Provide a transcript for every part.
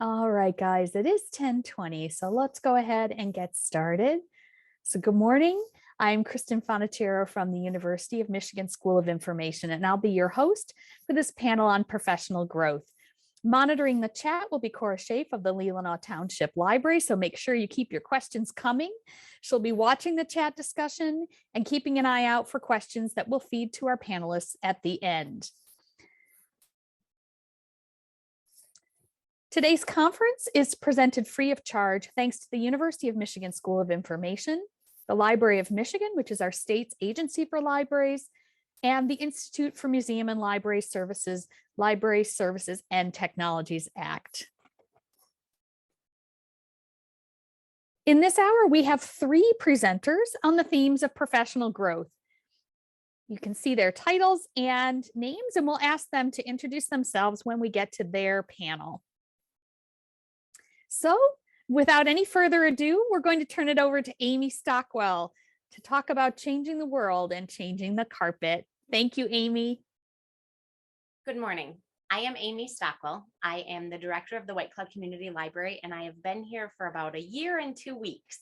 All right, guys, it is 10:20, so let's go ahead and get started. So good morning. I'm Kristen Fonatiero from the University of Michigan School of Information, and I'll be your host for this panel on professional growth. Monitoring the chat will be Cora Schaaf of the Leelanau Township Library, so make sure you keep your questions coming. She'll be watching the chat discussion and keeping an eye out for questions that will feed to our panelists at the end. Today's conference is presented free of charge thanks to the University of Michigan School of Information, the Library of Michigan, which is our state's agency for libraries, and the Institute for Museum and Library Services and Technologies Act. In this hour, we have 3 presenters on the themes of professional growth. You can see their titles and names, and we'll ask them to introduce themselves when we get to their panel. So without any further ado, we're going to turn it over to Amy Stockwell to talk about changing the world and changing the carpet. Thank you, Amy. Good morning. I am Amy Stockwell. I am the director of the White Cloud Community Library, and I have been here for about a year and 2 weeks.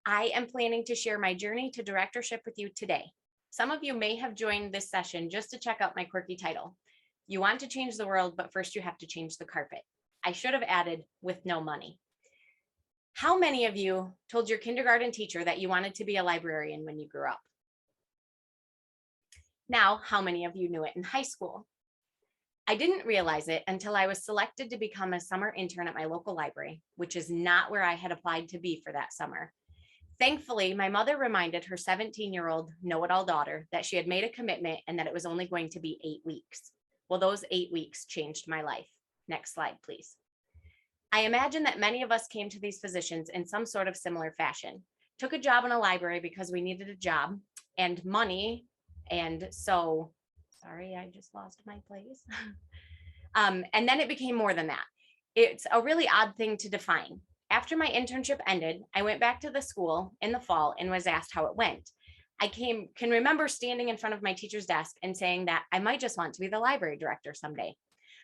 I am planning to share my journey to directorship with you today. Some of you may have joined this session just to check out my quirky title. You want to change the world, but first you have to change the carpet. I should have added with no money. How many of you told your kindergarten teacher that you wanted to be a librarian when you grew up? Now, how many of you knew it in high school? I didn't realize it until I was selected to become a summer intern at my local library, which is not where I had applied to be for that summer. Thankfully, my mother reminded her 17-year-old know-it-all daughter that she had made a commitment and that it was only going to be 8 weeks. Well, those 8 weeks changed my life. Next slide, please. I imagine that many of us came to these positions in some sort of similar fashion. Took a job in a library because we needed a job and money. And so, sorry, I just lost my place. And then it became more than that. It's a really odd thing to define. After my internship ended, I went back to the school in the fall and was asked how it went. I can remember standing in front of my teacher's desk and saying that I might just want to be the library director someday.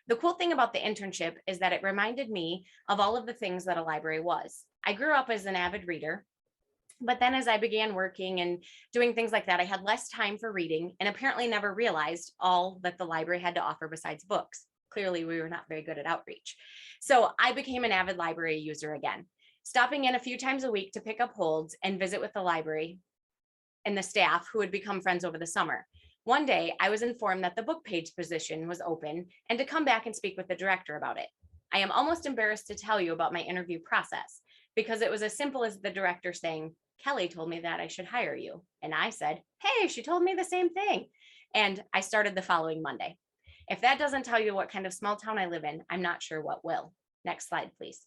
The cool thing about the internship is that it reminded me of all of the things that a library was. I grew up as an avid reader, but then as I began working and doing things like that, I had less time for reading and apparently never realized all that the library had to offer besides books. Clearly, we were not very good at outreach. So I became an avid library user again, stopping in a few times a week to pick up holds and visit with the library and the staff who had become friends over the summer. One day, I was informed that the book page position was open and to come back and speak with the director about it. I am almost embarrassed to tell you about my interview process because it was as simple as the director saying, "Kelly told me that I should hire you." And I said, "Hey, she told me the same thing." And I started the following Monday. If that doesn't tell you what kind of small town I live in, I'm not sure what will. Next slide, please.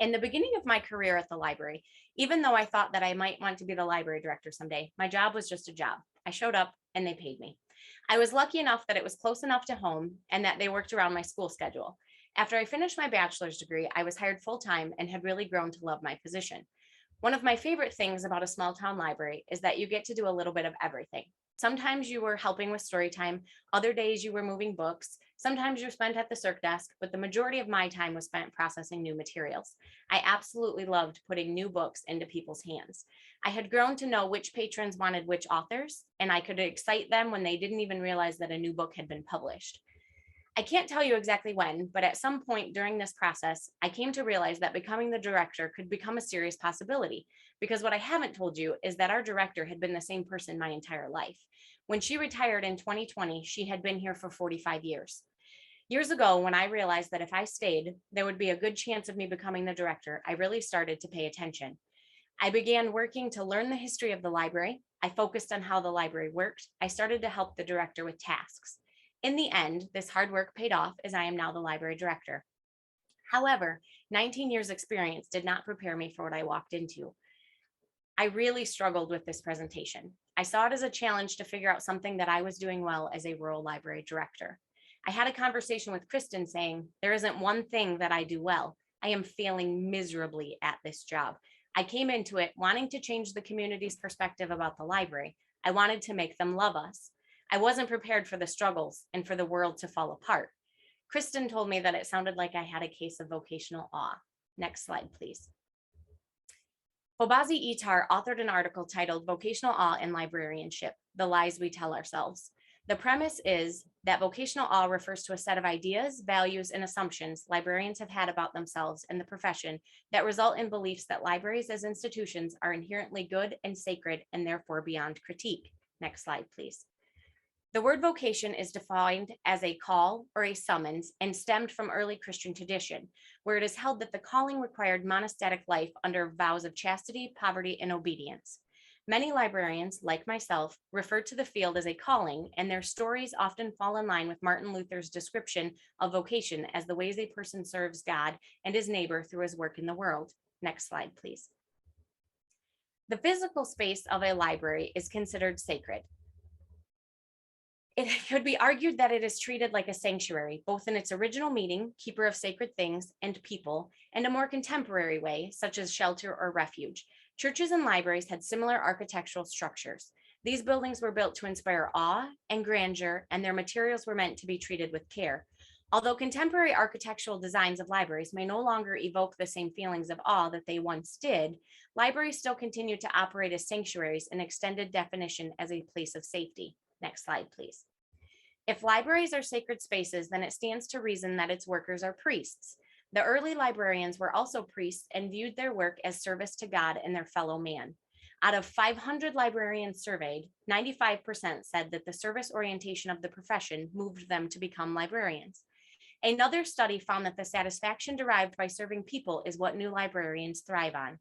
In the beginning of my career at the library, even though I thought that I might want to be the library director someday, my job was just a job. I showed up and they paid me. I was lucky enough that it was close enough to home and that they worked around my school schedule. After I finished my bachelor's degree, I was hired full-time and had really grown to love my position. One of my favorite things about a small town library is that you get to do a little bit of everything. Sometimes you were helping with story time, other days you were moving books, sometimes you're spent at the circ desk, but the majority of my time was spent processing new materials. I absolutely loved putting new books into people's hands. I had grown to know which patrons wanted which authors, and I could excite them when they didn't even realize that a new book had been published. I can't tell you exactly when, but at some point during this process, I came to realize that becoming the director could become a serious possibility, because what I haven't told you is that our director had been the same person my entire life. When she retired in 2020, she had been here for 45 years. Years ago, when I realized that if I stayed, there would be a good chance of me becoming the director, I really started to pay attention. I began working to learn the history of the library. I focused on how the library worked. I started to help the director with tasks. In the end, this hard work paid off as I am now the library director. However, 19 years experience did not prepare me for what I walked into. I really struggled with this presentation. I saw it as a challenge to figure out something that I was doing well as a rural library director. I had a conversation with Kristen saying, there isn't one thing that I do well. I am failing miserably at this job. I came into it wanting to change the community's perspective about the library. I wanted to make them love us. I wasn't prepared for the struggles and for the world to fall apart. Kristen told me that it sounded like I had a case of vocational awe. Next slide, please. Obazi Ettarh authored an article titled Vocational Awe and Librarianship, The Lies We Tell Ourselves. The premise is that vocational awe refers to a set of ideas, values, and assumptions librarians have had about themselves and the profession that result in beliefs that libraries as institutions are inherently good and sacred and therefore beyond critique. Next slide, please. The word vocation is defined as a call or a summons and stemmed from early Christian tradition, where it is held that the calling required monastic life under vows of chastity, poverty, and obedience. Many librarians, like myself, refer to the field as a calling, and their stories often fall in line with Martin Luther's description of vocation as the ways a person serves God and his neighbor through his work in the world. Next slide, please. The physical space of a library is considered sacred. It could be argued that it is treated like a sanctuary, both in its original meaning, keeper of sacred things and people, and a more contemporary way, such as shelter or refuge. Churches and libraries had similar architectural structures. These buildings were built to inspire awe and grandeur, and their materials were meant to be treated with care. Although contemporary architectural designs of libraries may no longer evoke the same feelings of awe that they once did, libraries still continue to operate as sanctuaries in extended definition as a place of safety. Next slide, please. If libraries are sacred spaces, then it stands to reason that its workers are priests. The early librarians were also priests and viewed their work as service to God and their fellow man. Out of 500 librarians surveyed, 95% said that the service orientation of the profession moved them to become librarians. Another study found that the satisfaction derived by serving people is what new librarians thrive on.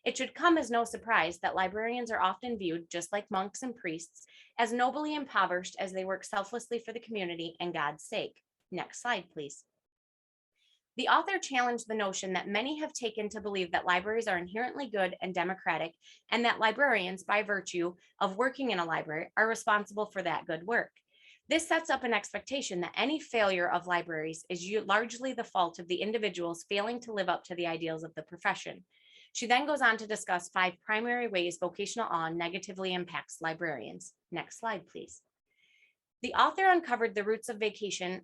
It should come as no surprise that librarians are often viewed, just like monks and priests, as nobly impoverished as they work selflessly for the community and God's sake. Next slide, please. The author challenged the notion that many have taken to believe that libraries are inherently good and democratic, and that librarians, by virtue of working in a library, are responsible for that good work. This sets up an expectation that any failure of libraries is largely the fault of the individuals failing to live up to the ideals of the profession. She then goes on to discuss 5 primary ways vocational awe negatively impacts librarians. Next slide, please. The author uncovered the roots of vocation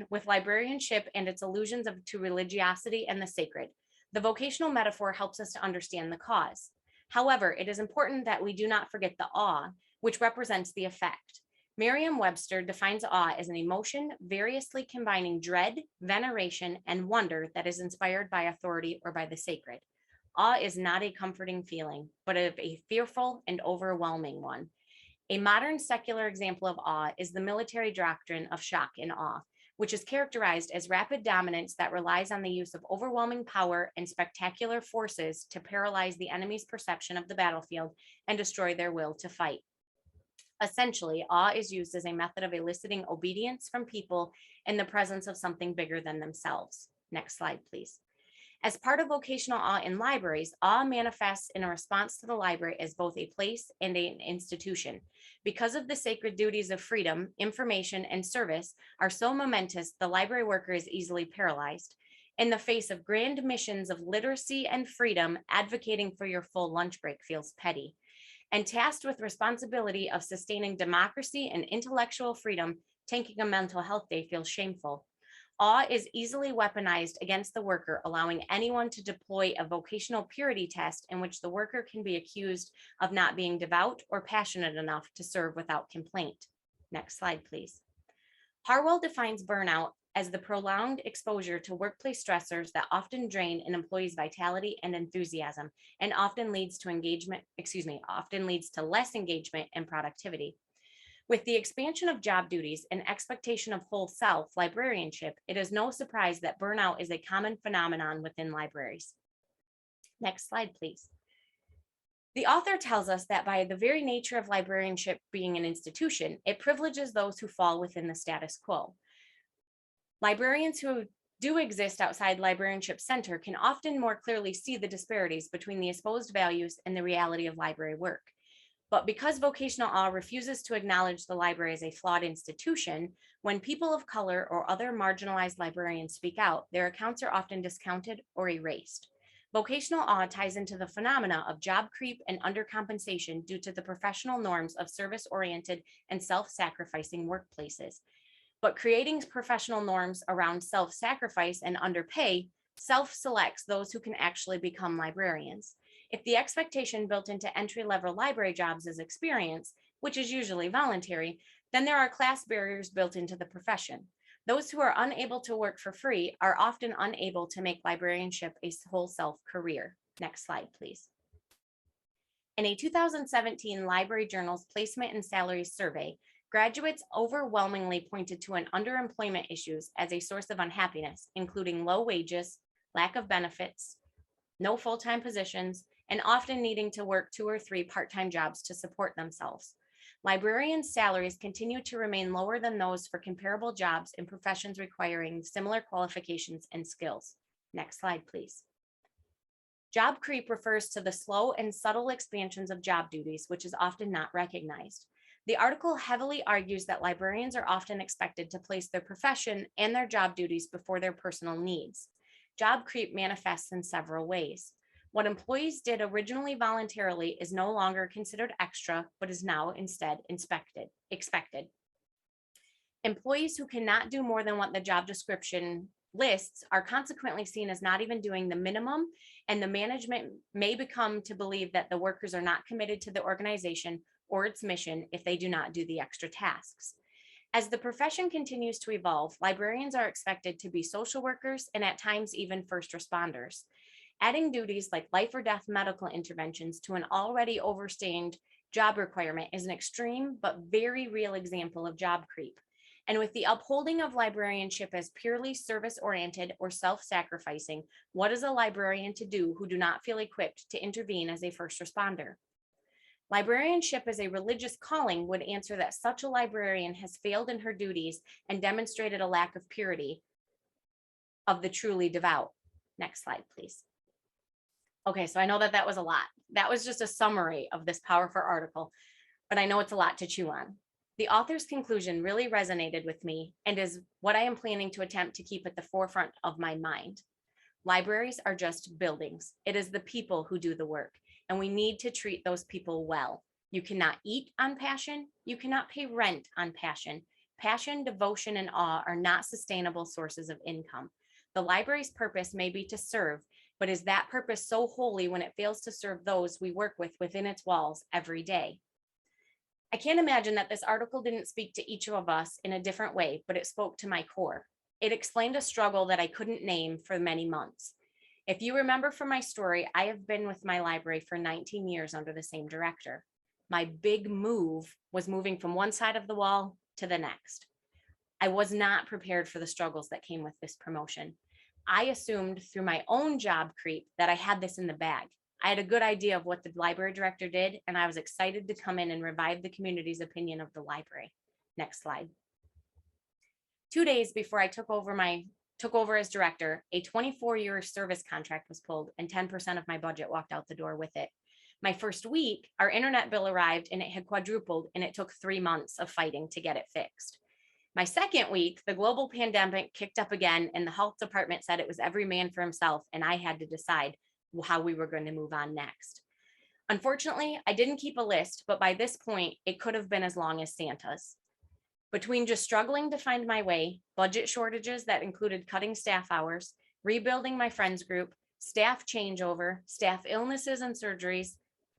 with librarianship and its allusions to religiosity and the sacred. The vocational metaphor helps us to understand the cause. However, it is important that we do not forget the awe, which represents the effect. Merriam-Webster defines awe as an emotion variously combining dread, veneration, and wonder that is inspired by authority or by the sacred. Awe is not a comforting feeling, but a fearful and overwhelming one. A modern secular example of awe is the military doctrine of shock and awe, which is characterized as rapid dominance that relies on the use of overwhelming power and spectacular forces to paralyze the enemy's perception of the battlefield and destroy their will to fight. Essentially, awe is used as a method of eliciting obedience from people in the presence of something bigger than themselves. Next slide, please. As part of vocational awe in libraries, awe manifests in a response to the library as both a place and an institution. Because of the sacred duties of freedom, information, and service are so momentous, the library worker is easily paralyzed. In the face of grand missions of literacy and freedom, advocating for your full lunch break feels petty. And tasked with responsibility of sustaining democracy and intellectual freedom, taking a mental health day feels shameful. Awe is easily weaponized against the worker, allowing anyone to deploy a vocational purity test in which the worker can be accused of not being devout or passionate enough to serve without complaint. Next slide, please. Harwell defines burnout as the prolonged exposure to workplace stressors that often drain an employee's vitality and enthusiasm, and often leads to less engagement and productivity. With the expansion of job duties and expectation of whole self librarianship, it is no surprise that burnout is a common phenomenon within libraries. Next slide, please. The author tells us that by the very nature of librarianship being an institution, it privileges those who fall within the status quo. Librarians who do exist outside librarianship center can often more clearly see the disparities between the exposed values and the reality of library work. But because vocational awe refuses to acknowledge the library as a flawed institution, when people of color or other marginalized librarians speak out, their accounts are often discounted or erased. Vocational awe ties into the phenomena of job creep and undercompensation due to the professional norms of service-oriented and self-sacrificing workplaces. But creating professional norms around self-sacrifice and underpay self-selects those who can actually become librarians. If the expectation built into entry-level library jobs is experience, which is usually voluntary, then there are class barriers built into the profession. Those who are unable to work for free are often unable to make librarianship a whole self career. Next slide, please. In a 2017 Library Journal's Placement and Salaries Survey, graduates overwhelmingly pointed to an underemployment issues as a source of unhappiness, including low wages, lack of benefits, no full-time positions, and often needing to work 2 or 3 part-time jobs to support themselves. Librarians' salaries continue to remain lower than those for comparable jobs in professions requiring similar qualifications and skills. Next slide, please. Job creep refers to the slow and subtle expansions of job duties, which is often not recognized. The article heavily argues that librarians are often expected to place their profession and their job duties before their personal needs. Job creep manifests in several ways. What employees did originally voluntarily is no longer considered extra, but is now instead expected. Employees who cannot do more than what the job description lists are consequently seen as not even doing the minimum, and the management may become to believe that the workers are not committed to the organization or its mission if they do not do the extra tasks. As the profession continues to evolve, librarians are expected to be social workers and at times even first responders. Adding duties like life or death medical interventions to an already overstated job requirement is an extreme but very real example of job creep. And with the upholding of librarianship as purely service-oriented or self-sacrificing, what is a librarian to do who do not feel equipped to intervene as a first responder? Librarianship as a religious calling would answer that such a librarian has failed in her duties and demonstrated a lack of purity of the truly devout. Next slide, please. Okay, so I know that was a lot. That was just a summary of this powerful article, but I know it's a lot to chew on. The author's conclusion really resonated with me and is what I am planning to attempt to keep at the forefront of my mind. Libraries are just buildings. It is the people who do the work, and we need to treat those people well. You cannot eat on passion. You cannot pay rent on passion. Passion, devotion, and awe are not sustainable sources of income. The library's purpose may be to serve, but is that purpose so holy when it fails to serve those we work with within its walls every day? I can't imagine that this article didn't speak to each of us in a different way, but it spoke to my core. It explained a struggle that I couldn't name for many months. If you remember from my story, I have been with my library for 19 years under the same director. My big move was moving from one side of the wall to the next. I was not prepared for the struggles that came with this promotion. I assumed through my own job creep that I had this in the bag. I had a good idea of what the library director did, and I was excited to come in and revive the community's opinion of the library. Next slide. 2 days before I took over as director, a 24-year service contract was pulled and 10% of my budget walked out the door with it. My first week, our internet bill arrived and it had quadrupled, and it took 3 months of fighting to get it fixed. My second week, the global pandemic kicked up again, and the health department said it was every man for himself, and I had to decide how we were going to move on next. Unfortunately, I didn't keep a list, but by this point, it could have been as long as Santa's. Between just struggling to find my way, budget shortages that included cutting staff hours, rebuilding my friends group, staff changeover, staff illnesses and surgeries,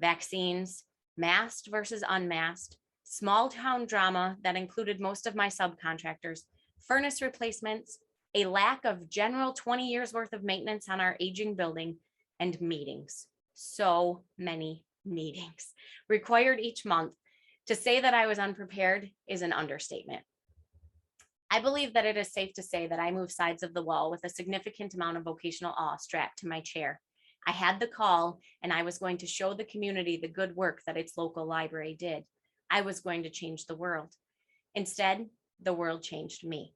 vaccines, masked versus unmasked, small town drama that included most of my subcontractors, furnace replacements, a lack of general 20 years worth of maintenance on our aging building, and meetings. So many meetings required each month. To say that I was unprepared is an understatement. I believe that it is safe to say that I moved sides of the wall with a significant amount of vocational awe strapped to my chair. I had the call, and I was going to show the community the good work that its local library did. I was going to change the world. Instead, the world changed me.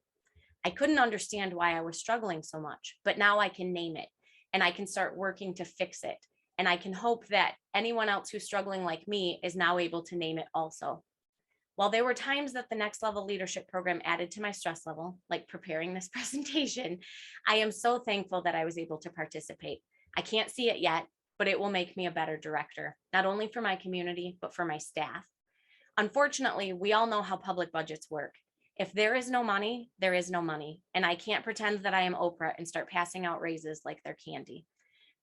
I couldn't understand why I was struggling so much, but now I can name it, and I can start working to fix it. And I can hope that anyone else who's struggling like me is now able to name it also. While there were times that the Next Level Leadership Program added to my stress level, like preparing this presentation, I am so thankful that I was able to participate. I can't see it yet, but it will make me a better director, not only for my community, but for my staff. Unfortunately, we all know how public budgets work. If there is no money, there is no money. And I can't pretend that I am Oprah and start passing out raises like they're candy.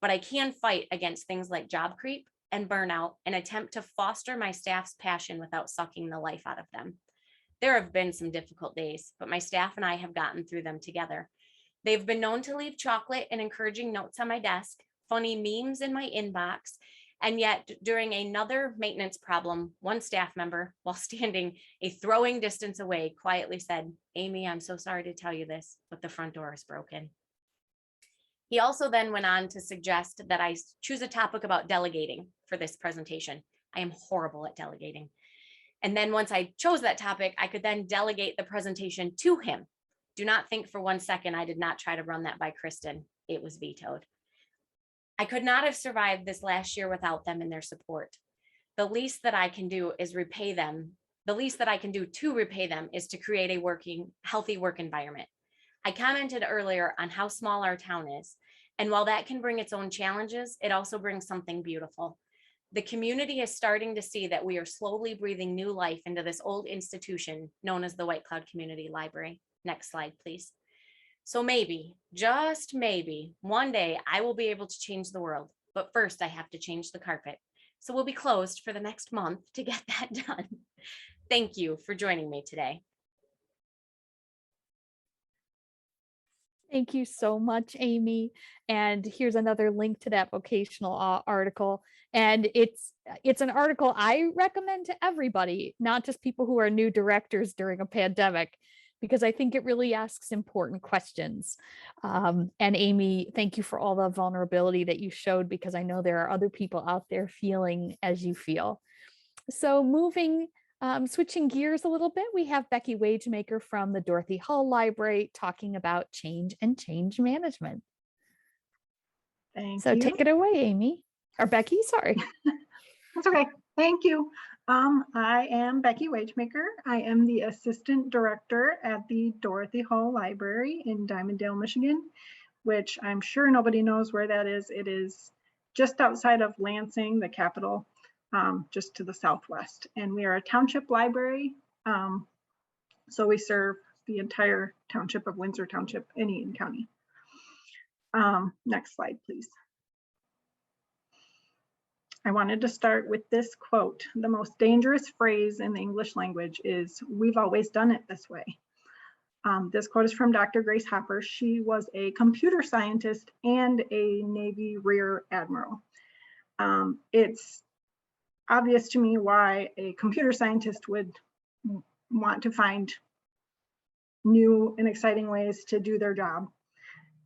But I can fight against things like job creep and burnout and attempt to foster my staff's passion without sucking the life out of them. There have been some difficult days, but my staff and I have gotten through them together. They've been known to leave chocolate and encouraging notes on my desk, funny memes in my inbox, and yet during another maintenance problem, one staff member, while standing a throwing distance away, quietly said, "Amy, I'm so sorry to tell you this, but the front door is broken." He also then went on to suggest that I choose a topic about delegating for this presentation. I am horrible at delegating. And then once I chose that topic, I could then delegate the presentation to him. Do not think for 1 second I did not try to run that by Kristen. It was vetoed. I could not have survived this last year without them and their support. The least that I can do is repay them. The least that I can do to repay them is to create a healthy work environment. I commented earlier on how small our town is. And while that can bring its own challenges, it also brings something beautiful. The community is starting to see that we are slowly breathing new life into this old institution known as the White Cloud Community Library. Next slide, please. So maybe, just maybe, one day I will be able to change the world. But first I have to change the carpet. So we'll be closed for the next month to get that done. Thank you for joining me today. Thank you so much, Amy. And here's another link to that vocational article. And it's an article I recommend to everybody, not just people who are new directors during a pandemic, because I think it really asks important questions. And Amy, thank you for all the vulnerability that you showed, because I know there are other people out there feeling as you feel. So switching gears a little bit, we have Becky Wagemaker from the Dorothy Hall Library talking about change and change management. Thank So you. take it away, Amy. Or Becky, sorry. That's okay. Thank you. I am Becky Wagemaker. I am the Assistant Director at the Dorothy Hall Library in Diamonddale, Michigan, which I'm sure nobody knows where that is. It is just outside of Lansing, the capital, just to the southwest. And we are a township library. So we serve the entire township of Windsor Township in Eaton County. Next slide, please. I wanted to start with this quote. The most dangerous phrase in the English language is, "We've always done it this way." This quote is from Dr. Grace Hopper. She was a computer scientist and a Navy Rear Admiral. It's obvious to me why a computer scientist would want to find new and exciting ways to do their job.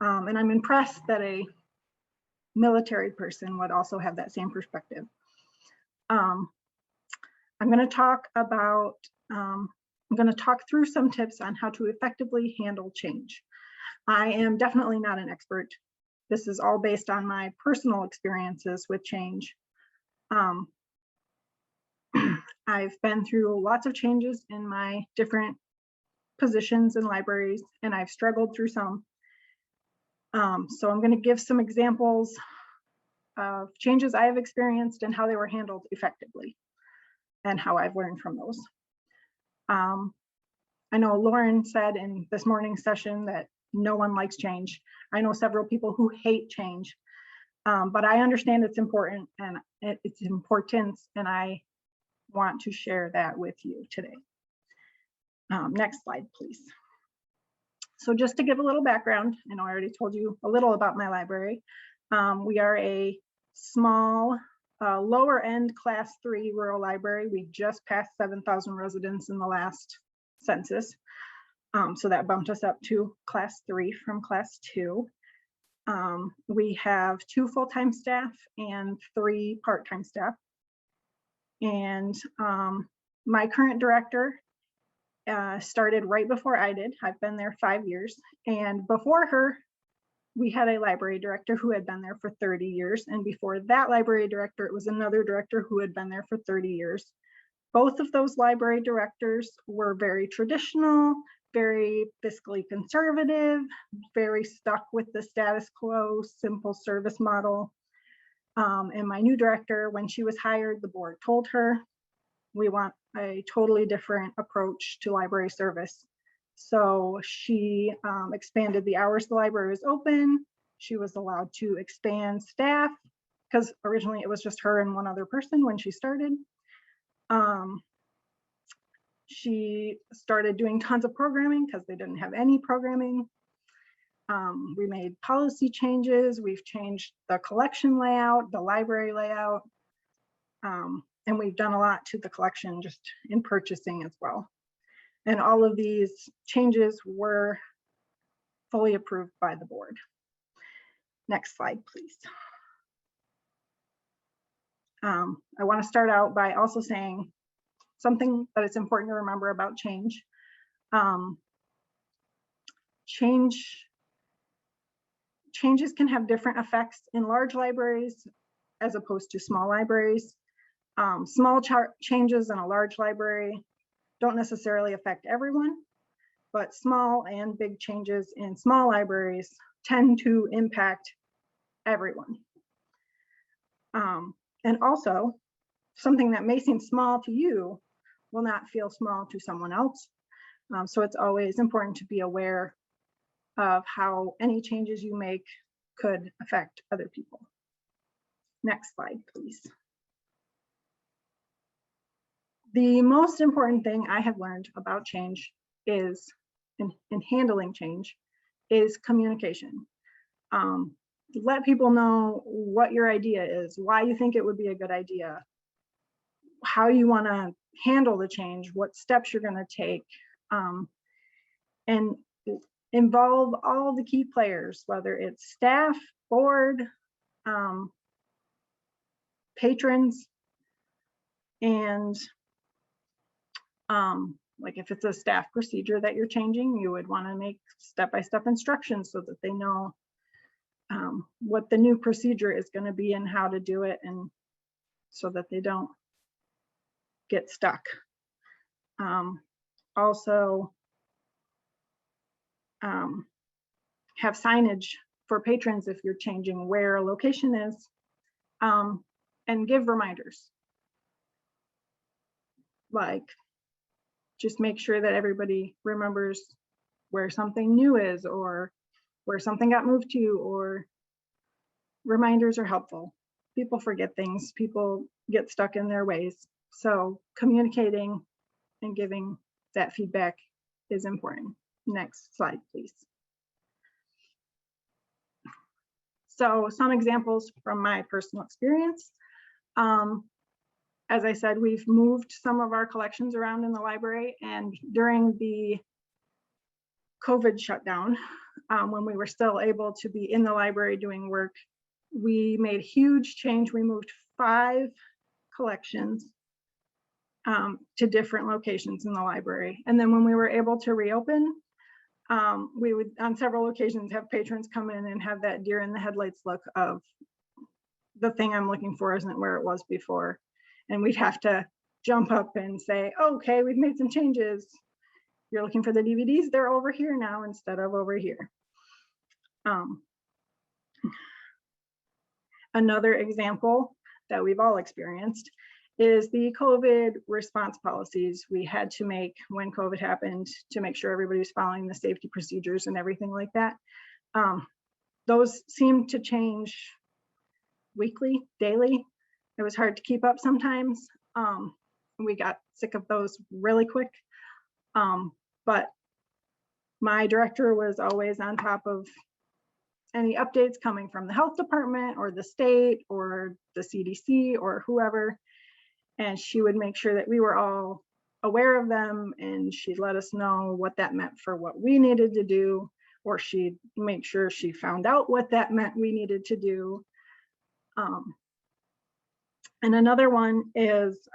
And I'm impressed that a military person would also have that same perspective. I'm going to talk through some tips on how to effectively handle change. I am definitely not an expert. This is all based on my personal experiences with change. I've been through lots of changes in my different positions in libraries, and I've struggled through some. So I'm going to give some examples of changes I have experienced and how they were handled effectively and how I've learned from those. I know Lauren said in this morning's session that no one likes change. I know several people who hate change, but I understand it's important and its importance, and I want to share that with you today. Next slide, please. So just to give a little background, I know I already told you a little about my library. We are a small, lower end class 3 rural library. We just passed 7,000 residents in the last census. So that bumped us up to class 3 from class 2. We have 2 full-time staff and 3 part-time staff. And my current director started right before I did. I've been there 5 years. And before her, we had a library director who had been there for 30 years. And before that library director, it was another director who had been there for 30 years. Both of those library directors were very traditional, very fiscally conservative, very stuck with the status quo, simple service model. And my new director, when she was hired, the board told her, we want a totally different approach to library service. So she expanded the hours the library was open. She was allowed to expand staff because originally it was just her and one other person when she started. She started doing tons of programming because they didn't have any programming. We made policy changes. We've changed the collection layout, the library layout, and we've done a lot to the collection just in purchasing as well. And all of these changes were fully approved by the board. Next slide, please. I want to start out by also saying something that it's important to remember about change. Changes can have different effects in large libraries as opposed to small libraries. Small changes in a large library don't necessarily affect everyone, but small and big changes in small libraries tend to impact everyone. And also, something that may seem small to you will not feel small to someone else. So it's always important to be aware of how any changes you make could affect other people. Next slide, please. The most important thing I have learned about change is, in handling change, is communication. Let people know what your idea is, why you think it would be a good idea, how you want to handle the change, what steps you're going to take, and involve all the key players, whether it's staff, board, patrons, and like if it's a staff procedure that you're changing, you would want to make step-by-step instructions so that they know what the new procedure is going to be and how to do it, and so that they don't get stuck. Also, have signage for patrons if you're changing where a location is, and give reminders. Like, just make sure that everybody remembers where something new is, or where something got moved to, or reminders are helpful. People forget things, people get stuck in their ways. So communicating and giving that feedback is important. Next slide, please. So some examples from my personal experience. As I said, we've moved some of our collections around in the library, and during the COVID shutdown, when we were still able to be in the library doing work, we made a huge change. We moved 5 collections to different locations in the library. And then when we were able to reopen, we would on several occasions have patrons come in and have that deer in the headlights look of the thing I'm looking for isn't where it was before. And we'd have to jump up and say, okay, we've made some changes. You're looking for the DVDs, they're over here now instead of over here. Another example that we've all experienced is the COVID response policies we had to make when COVID happened to make sure everybody was following the safety procedures and everything like that. Those seem to change weekly, daily. It was hard to keep up sometimes. We got sick of those really quick. But my director was always on top of any updates coming from the health department or the state or the CDC or whoever. And she would make sure that we were all aware of them, and she'd let us know what that meant for what we needed to do, or she'd make sure she found out what that meant we needed to do. And another one is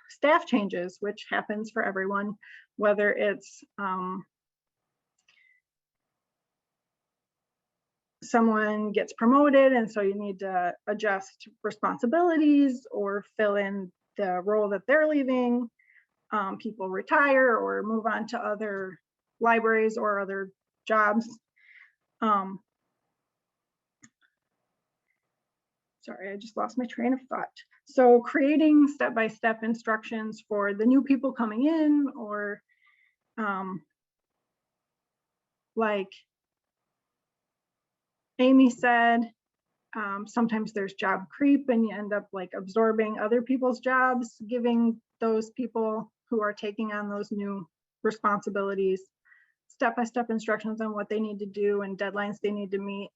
staff changes, which happens for everyone, whether it's someone gets promoted and so you need to adjust responsibilities or fill in the role that they're leaving. People retire or move on to other libraries or other jobs. Sorry, I just lost my train of thought. So creating step-by-step instructions for the new people coming in, or like Amy said, sometimes there's job creep and you end up like absorbing other people's jobs, giving those people who are taking on those new responsibilities step-by-step instructions on what they need to do and deadlines they need to meet.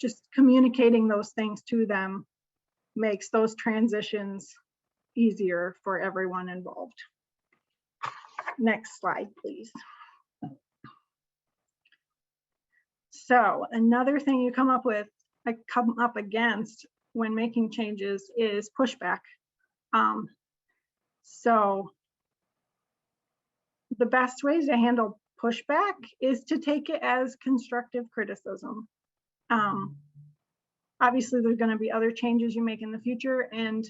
Just communicating those things to them makes those transitions easier for everyone involved. Next slide, please. So another thing you come up against when making changes is pushback. So the best ways to handle pushback is to take it as constructive criticism. Obviously, there's going to be other changes you make in the future, and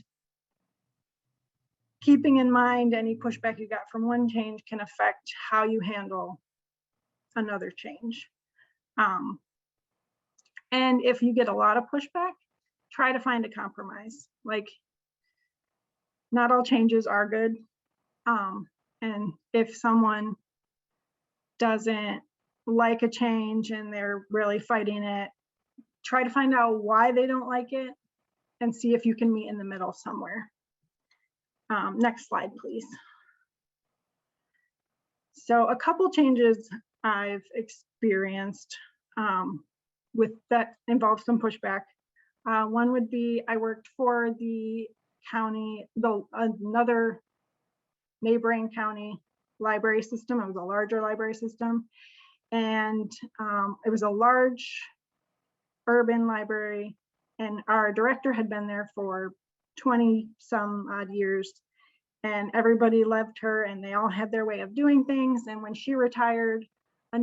keeping in mind any pushback you got from one change can affect how you handle another change. And if you get a lot of pushback, try to find a compromise. Like, not all changes are good. And if someone doesn't like a change and they're really fighting it, try to find out why they don't like it and see if you can meet in the middle somewhere. Next slide, please. So a couple changes I've experienced with that involve some pushback. One would be I worked for the county, another neighboring county library system. It was a larger library system, and it was a large urban library, and our director had been there for 20 some odd years, and everybody loved her and they all had their way of doing things. And when she retired, a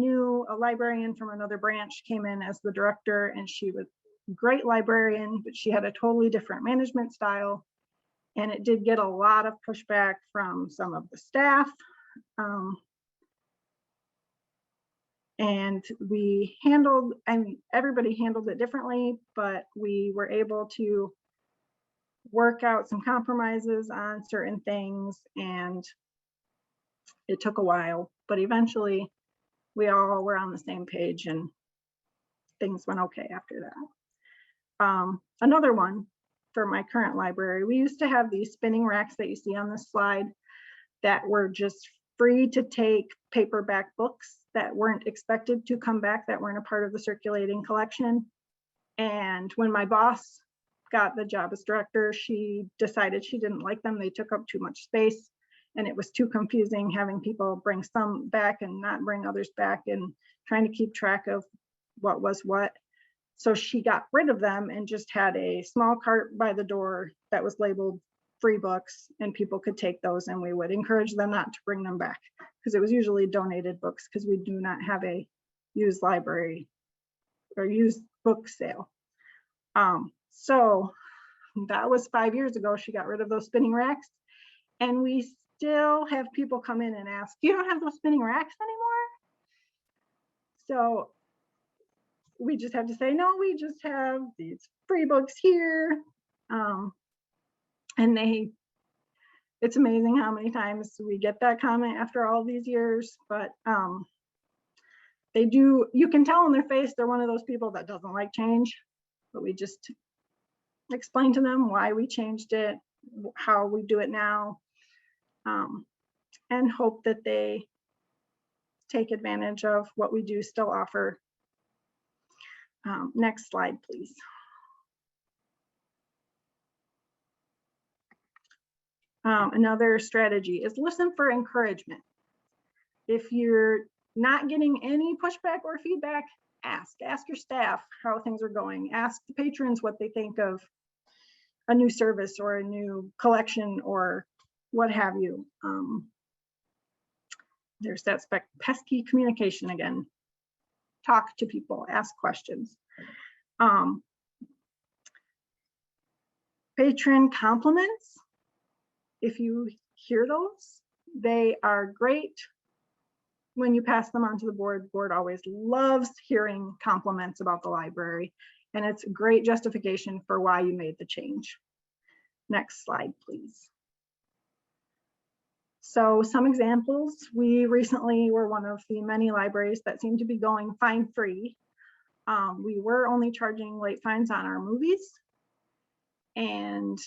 librarian from another branch came in as the director, and she was a great librarian, but she had a totally different management style. And it did get a lot of pushback from some of the staff. And everybody handled it differently, but we were able to work out some compromises on certain things, and it took a while, but eventually we all were on the same page and things went okay after that. Another one for my current library, we used to have these spinning racks that you see on this slide that were just free to take paperback books that weren't expected to come back, that weren't a part of the circulating collection. And when my boss got the job as director, she decided she didn't like them. They took up too much space, and it was too confusing having people bring some back and not bring others back and trying to keep track of what was what. So she got rid of them and just had a small cart by the door that was labeled free books, and people could take those, and we would encourage them not to bring them back because it was usually donated books, because we do not have a used library or used book sale. So that was 5 years ago. She got rid of those spinning racks, and we still have people come in and ask, you don't have those spinning racks anymore? So we just have to say, no, we just have these free books here. And it's amazing how many times we get that comment after all these years, but you can tell on their face they're one of those people that doesn't like change, but we just explain to them why we changed it, how we do it now, and hope that they take advantage of what we do still offer. Next slide, please. Another strategy is listen for encouragement. If you're not getting any pushback or feedback, ask your staff how things are going. Ask the patrons what they think of a new service or a new collection or what have you. There's that pesky communication again. Talk to people, ask questions. Patron compliments, if you hear those, they are great when you pass them on to the board. The board always loves hearing compliments about the library, and it's a great justification for why you made the change. Next slide, please. So some examples, we recently were one of the many libraries that seem to be going fine free. We were only charging late fines on our movies. And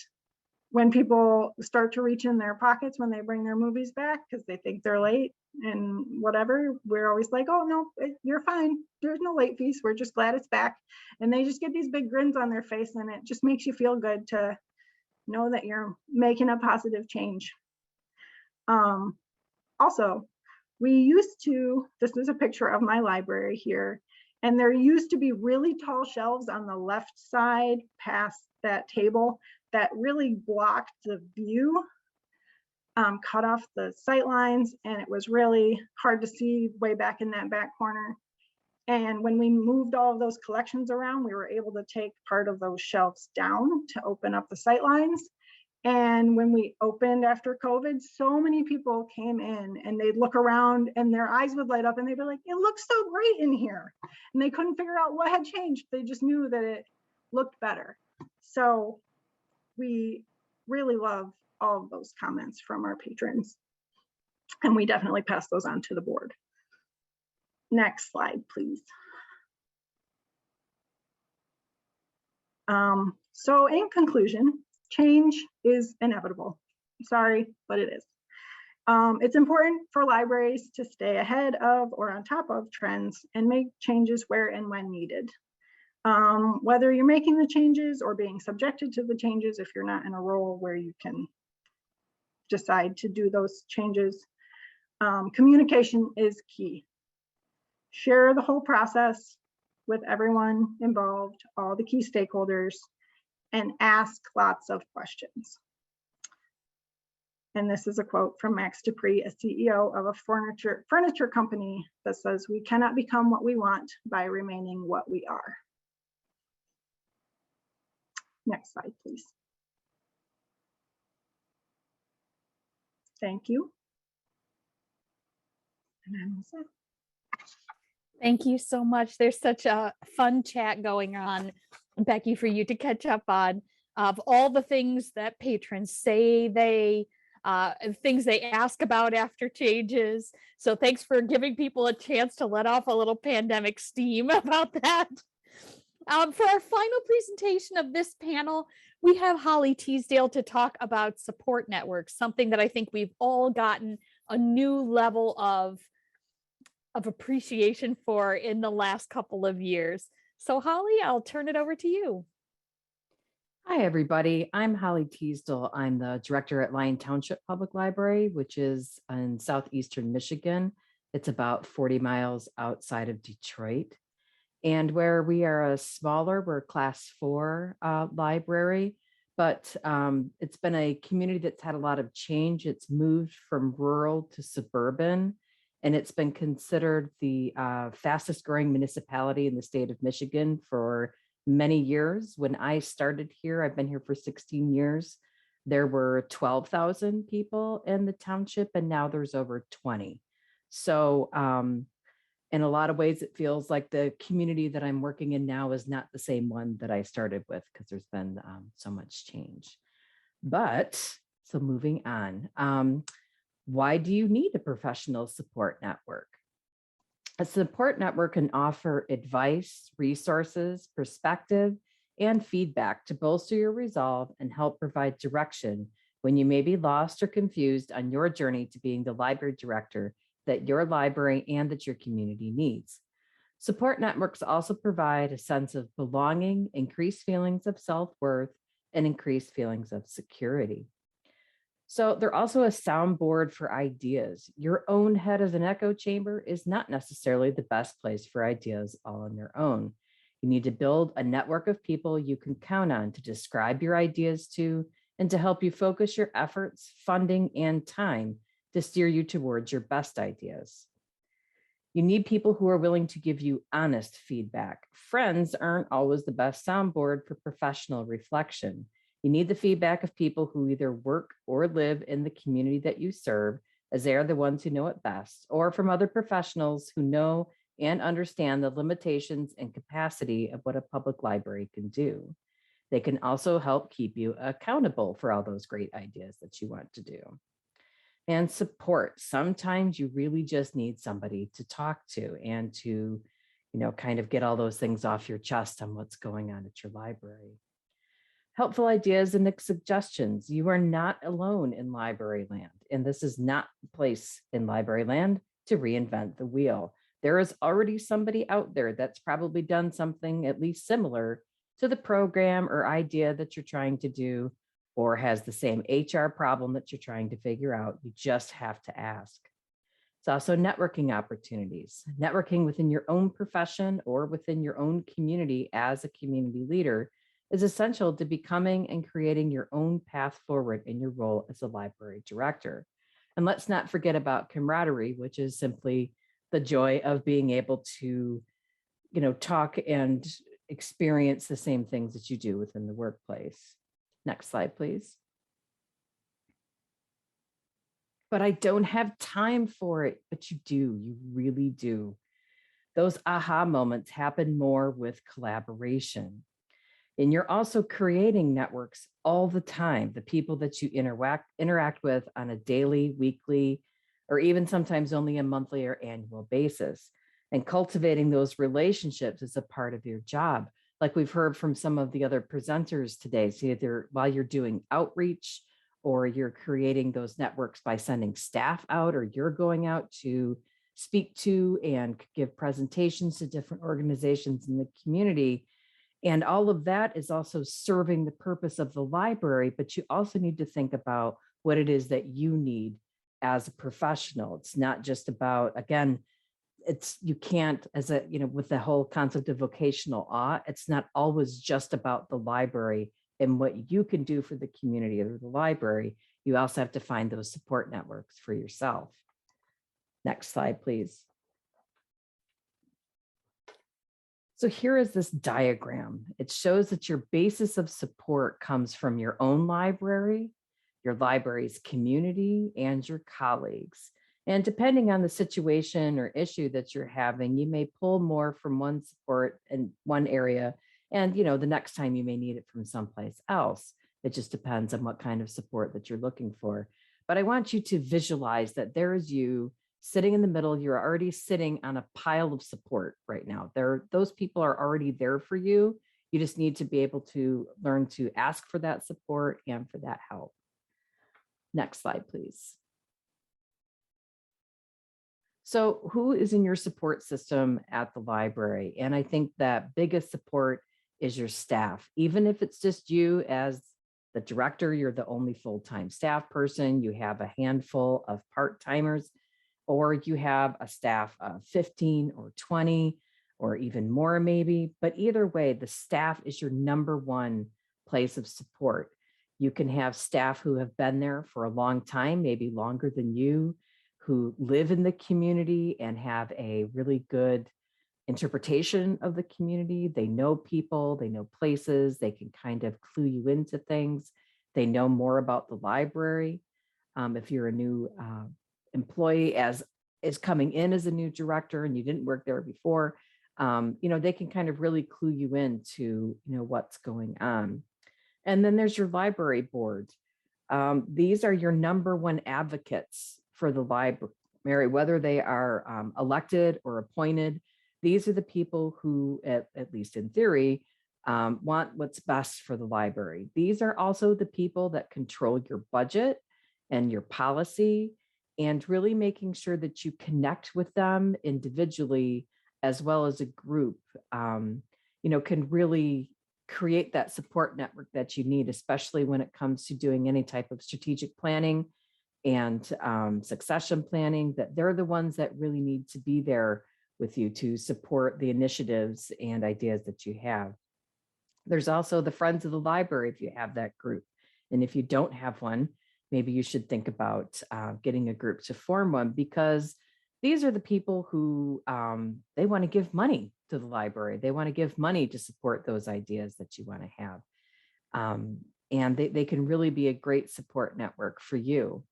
when people start to reach in their pockets when they bring their movies back because they think they're late and whatever, we're always like, oh no, you're fine. There's no late fees. We're just glad it's back. And they just get these big grins on their face, and it just makes you feel good to know that you're making a positive change. Also, we used to, this is a picture of my library here, and there used to be really tall shelves on the left side past that table that really blocked the view, cut off the sight lines, and it was really hard to see way back in that back corner. And when we moved all of those collections around, we were able to take part of those shelves down to open up the sight lines. And when we opened after COVID, so many people came in and they'd look around and their eyes would light up and they'd be like, it looks so great in here. And they couldn't figure out what had changed. They just knew that it looked better. So we really love all of those comments from our patrons. And we definitely pass those on to the board. Next slide, please. So in conclusion, change is inevitable. Sorry, but it is. It's important for libraries to stay ahead of or on top of trends and make changes where and when needed. Whether you're making the changes or being subjected to the changes, if you're not in a role where you can decide to do those changes, communication is key. Share the whole process with everyone involved, all the key stakeholders, and ask lots of questions. And this is a quote from Max Dupree, a CEO of a furniture company, that says, "We cannot become what we want by remaining what we are." Next slide, please. Thank you. And I'm all set. Thank you so much. There's such a fun chat going on, Becky, for you to catch up on, of all the things that patrons say things they ask about after changes. So thanks for giving people a chance to let off a little pandemic steam about that. For our final presentation of this panel, we have Holly Teasdale to talk about support networks, something that I think we've all gotten a new level of appreciation for in the last couple of years. So Holly, I'll turn it over to you. Hi, everybody. I'm Holly Teasdale. I'm the director at Lyon Township Public Library, which is in southeastern Michigan. It's about 40 miles outside of Detroit. And where we are we're a class 4 library, but it's been a community that's had a lot of change. It's moved from rural to suburban, and it's been considered the fastest growing municipality in the state of Michigan for many years. When I started here, I've been here for 16 years, there were 12,000 people in the township, and now there's over 20. So in a lot of ways, it feels like the community that I'm working in now is not the same one that I started with, because there's been so much change. But so moving on, why do you need a professional support network? A support network can offer advice, resources, perspective, and feedback to bolster your resolve and help provide direction when you may be lost or confused on your journey to being the library director that your library and that your community needs. Support networks also provide a sense of belonging, increased feelings of self-worth, and increased feelings of security. So they're also a soundboard for ideas. Your own head as an echo chamber is not necessarily the best place for ideas all on their own. You need to build a network of people you can count on to describe your ideas to and to help you focus your efforts, funding, and time to steer you towards your best ideas. You need people who are willing to give you honest feedback. Friends aren't always the best soundboard for professional reflection. You need the feedback of people who either work or live in the community that you serve, as they are the ones who know it best, or from other professionals who know and understand the limitations and capacity of what a public library can do. They can also help keep you accountable for all those great ideas that you want to do. And support. Sometimes you really just need somebody to talk to and to, kind of get all those things off your chest on what's going on at your library. Helpful ideas and suggestions. You are not alone in library land, and this is not the place in library land to reinvent the wheel. There is already somebody out there that's probably done something at least similar to the program or idea that you're trying to do, or has the same HR problem that you're trying to figure out. You just have to ask. It's also networking opportunities. Networking within your own profession or within your own community as a community leader is essential to becoming and creating your own path forward in your role as a library director. And let's not forget about camaraderie, which is simply the joy of being able to, talk and experience the same things that you do within the workplace. Next slide, please. But I don't have time for it, but you do, you really do. Those aha moments happen more with collaboration. And you're also creating networks all the time, the people that you interact with on a daily, weekly, or even sometimes only a monthly or annual basis. And cultivating those relationships is a part of your job. Like we've heard from some of the other presenters today, so either while you're doing outreach or you're creating those networks by sending staff out, or you're going out to speak to and give presentations to different organizations in the community. And all of that is also serving the purpose of the library, but you also need to think about what it is that you need as a professional. It's not just about, again, you can't, as a, with the whole concept of vocational awe, it's not always just about the library and what you can do for the community or the library. You also have to find those support networks for yourself. Next slide, please. So here is this diagram. It shows that your basis of support comes from your own library, your library's community, and your colleagues. And depending on the situation or issue that you're having, you may pull more from one support in one area, and the next time you may need it from someplace else. It just depends on what kind of support that you're looking for. But I want you to visualize that there is you sitting in the middle. You're already sitting on a pile of support right now. Those people are already there for you. You just need to be able to learn to ask for that support and for that help. Next slide, please. So who is in your support system at the library? And I think that biggest support is your staff. Even if it's just you as the director, you're the only full-time staff person, you have a handful of part-timers, or you have a staff of 15 or 20 or even more maybe. But either way, the staff is your number one place of support. You can have staff who have been there for a long time, maybe longer than you, who live in the community and have a really good interpretation of the community. They know people, they know places, they can kind of clue you into things. They know more about the library. If you're a new employee is coming in as a new director and you didn't work there before, they can kind of really clue you into, what's going on. And then there's your library board. These are your number one advocates for the library, whether they are elected or appointed. These are the people who, at least in theory, want what's best for the library. These are also the people that control your budget and your policy, and really making sure that you connect with them individually as well as a group, can really create that support network that you need, especially when it comes to doing any type of strategic planning and succession planning, that they're the ones that really need to be there with you to support the initiatives and ideas that you have. There's also the Friends of the Library if you have that group. And if you don't have one, maybe you should think about getting a group to form one, because these are the people who they want to give money to the library. They want to give money to support those ideas that you want to have. And they can really be a great support network for you.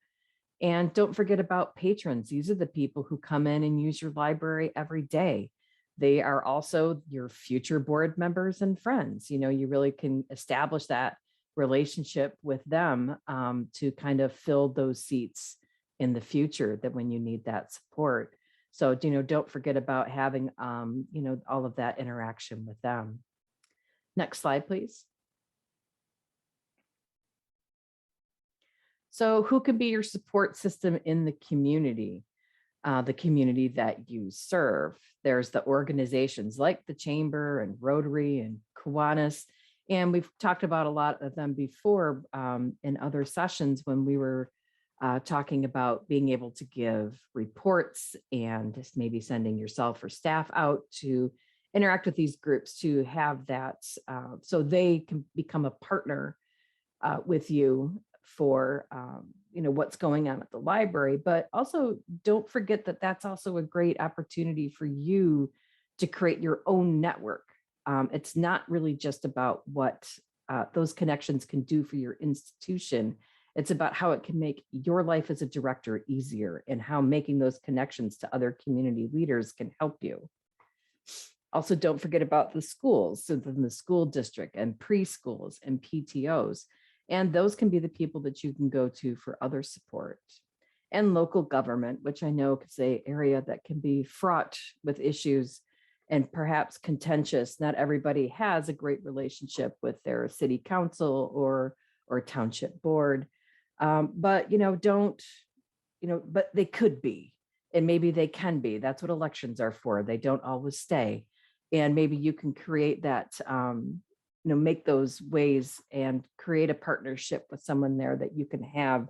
And don't forget about patrons. These are the people who come in and use your library every day. They are also your future board members and friends. You really can establish that relationship with them to kind of fill those seats in the future that when you need that support. So, don't forget about having, all of that interaction with them. Next slide, please. So who can be your support system in the community that you serve? There's the organizations like the Chamber and Rotary and Kiwanis. And we've talked about a lot of them before in other sessions when we were talking about being able to give reports and just maybe sending yourself or staff out to interact with these groups to have that so they can become a partner with you for what's going on at the library. But also don't forget that that's also a great opportunity for you to create your own network. It's not really just about what those connections can do for your institution. It's about how it can make your life as a director easier and how making those connections to other community leaders can help you. Also, don't forget about the schools, so the school district and preschools and PTOs. And those can be the people that you can go to for other support. And local government, which I know is an area that can be fraught with issues and perhaps contentious. Not everybody has a great relationship with their city council or township board. But they could be, and maybe they can be. That's what elections are for. They don't always stay. And maybe you can create that, make those ways and create a partnership with someone there that you can have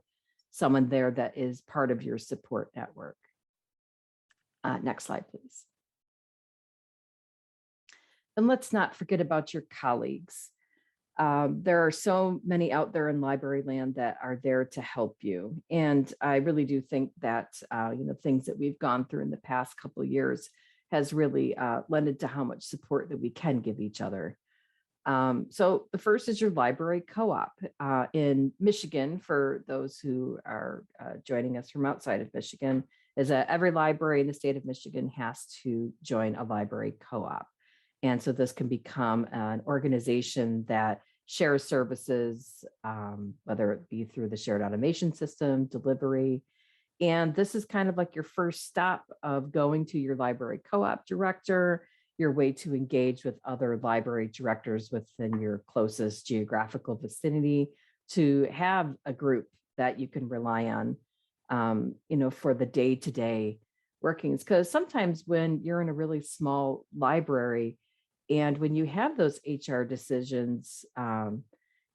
someone there that is part of your support network. Next slide, please. And let's not forget about your colleagues. There are so many out there in library land that are there to help you. And I really do think that, things that we've gone through in the past couple of years has really lended to how much support that we can give each other. So the first is your library co-op in Michigan. For those who are joining us from outside of Michigan, is that every library in the state of Michigan has to join a library co-op. And so this can become an organization that shares services, whether it be through the shared automation system, delivery. And this is kind of like your first stop of going to your library co-op director, your way to engage with other library directors within your closest geographical vicinity, to have a group that you can rely on, for the day-to-day workings. Because sometimes when you're in a really small library and when you have those HR decisions,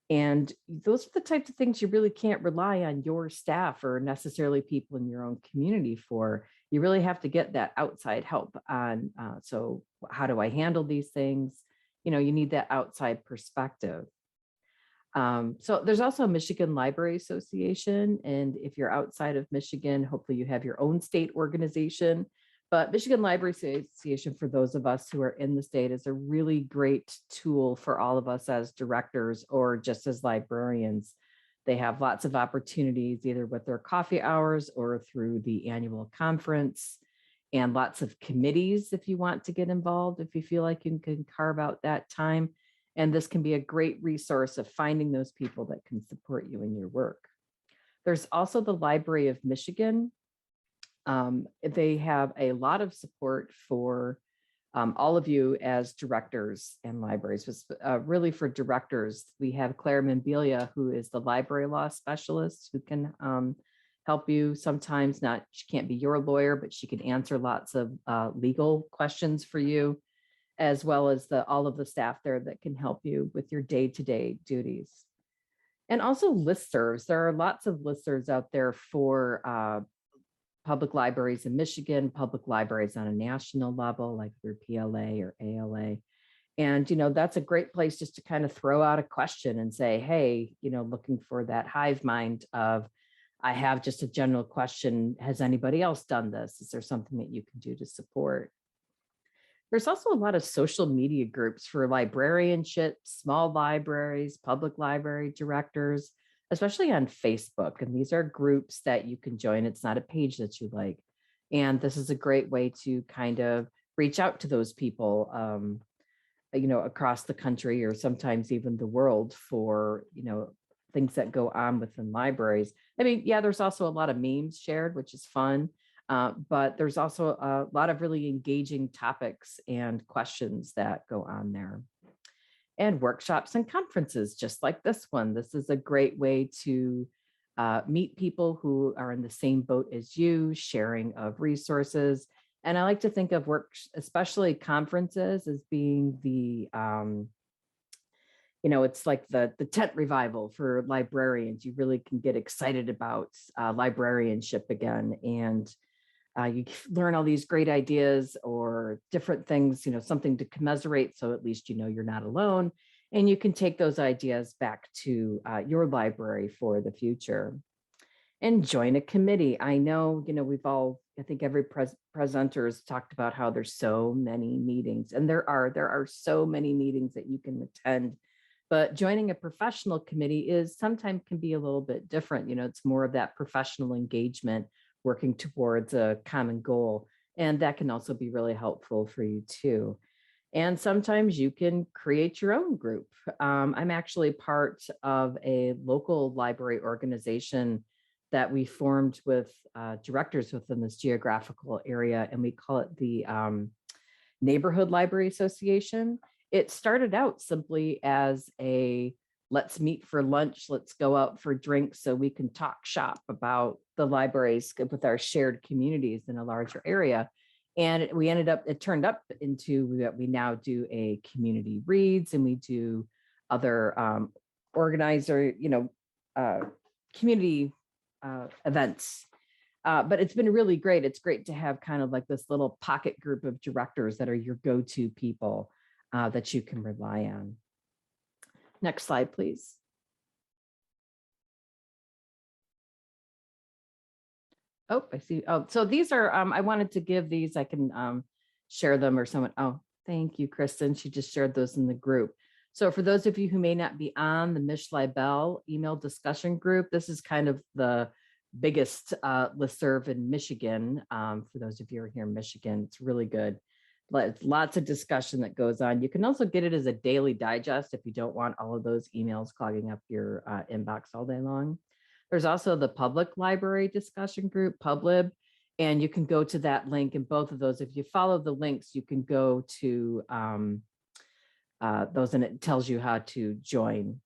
and those are the types of things you really can't rely on your staff or necessarily people in your own community for. You really have to get that outside help on, so how do I handle these things? You need that outside perspective. So there's also a Michigan Library Association. And if you're outside of Michigan, hopefully you have your own state organization. But Michigan Library Association, for those of us who are in the state, is a really great tool for all of us as directors or just as librarians. They have lots of opportunities, either with their coffee hours or through the annual conference, and lots of committees if you want to get involved, if you feel like you can carve out that time. And this can be a great resource of finding those people that can support you in your work. There's also the Library of Michigan. They have a lot of support for all of you as directors and libraries. Really for directors, we have Claire Mambilia, who is the library law specialist, who can help you sometimes. She can't be your lawyer, but she can answer lots of legal questions for you, as well as all of the staff there that can help you with your day-to-day duties. And also listservs. There are lots of listservs out there for public libraries in Michigan, public libraries on a national level, like through PLA or ALA. And, that's a great place just to kind of throw out a question and say, hey, looking for that hive mind of, I have just a general question. Has anybody else done this? Is there something that you can do to support? There's also a lot of social media groups for librarianship, small libraries, public library directors, especially on Facebook. And these are groups that you can join. It's not a page that you like. And this is a great way to kind of reach out to those people, across the country or sometimes even the world for, things that go on within libraries. I mean, yeah, there's also a lot of memes shared, which is fun. But there's also a lot of really engaging topics and questions that go on there. And workshops and conferences, just like this one. This is a great way to meet people who are in the same boat as you, sharing of resources. And I like to think of especially conferences, as being the, it's like the tent revival for librarians. You really can get excited about librarianship again. And you learn all these great ideas or different things, something to commiserate. So at least you're not alone. And you can take those ideas back to your library for the future. And join a committee. I know, I think every presenter has talked about how there's so many meetings, and there are so many meetings that you can attend. But joining a professional committee sometimes can be a little bit different. It's more of that professional engagement, working towards a common goal. And that can also be really helpful for you too. And sometimes you can create your own group. I'm actually part of a local library organization that we formed with directors within this geographical area, and we call it the Neighborhood Library Association. It started out simply as a let's meet for lunch, let's go out for drinks so we can talk shop about the libraries with our shared communities in a larger area. And it turned up into that we now do a community reads, and we do other community events. But it's been really great. It's great to have kind of like this little pocket group of directors that are your go-to people that you can rely on. Next slide, please. Oh, I see. Oh, so these are, I wanted to give these, I can share them or someone. Oh, thank you, Kristen. She just shared those in the group. So for those of you who may not be on the Mish Libel email discussion group, this is kind of the biggest listserv in Michigan. For those of you who are here in Michigan, it's really good. Lots of discussion that goes on. You can also get it as a daily digest if you don't want all of those emails clogging up your inbox all day long. There's also the public library discussion group, Publib, and you can go to that link. And both of those, if you follow the links, you can go to those, and it tells you how to join.